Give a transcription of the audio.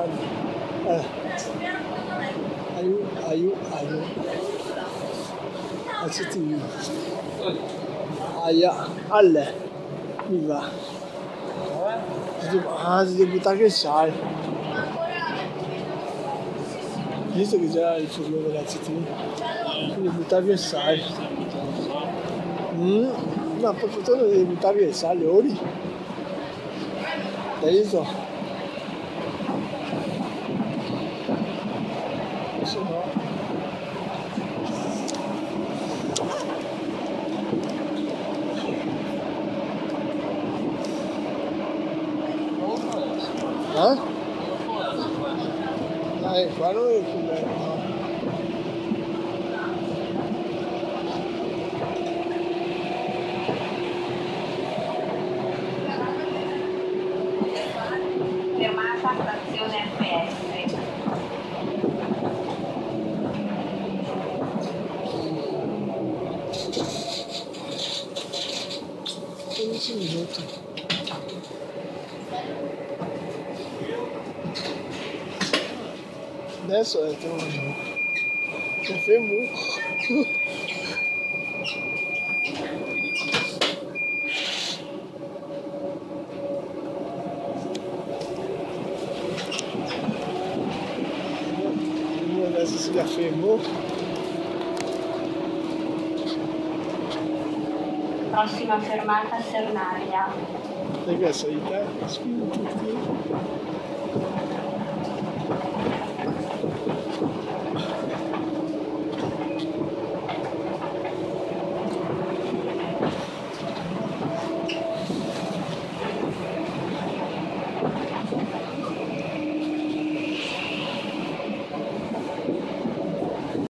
Giovanni. Aiuto. Accettimi. Aia, alle. Mi va. Si deve buttare che sai. Visto che già il forno dell'accettimi. Quindi buttare via il sale. Ma proprio tu non devi buttare via il sale, ori? Hai visto? Se no... Dai, qua non è più bello, no? 15 minuti. Adesso è trovato. C'è fermo. Adesso si affermò. Prossima fermata Sernaria. Perché sei te? Spingi tutti.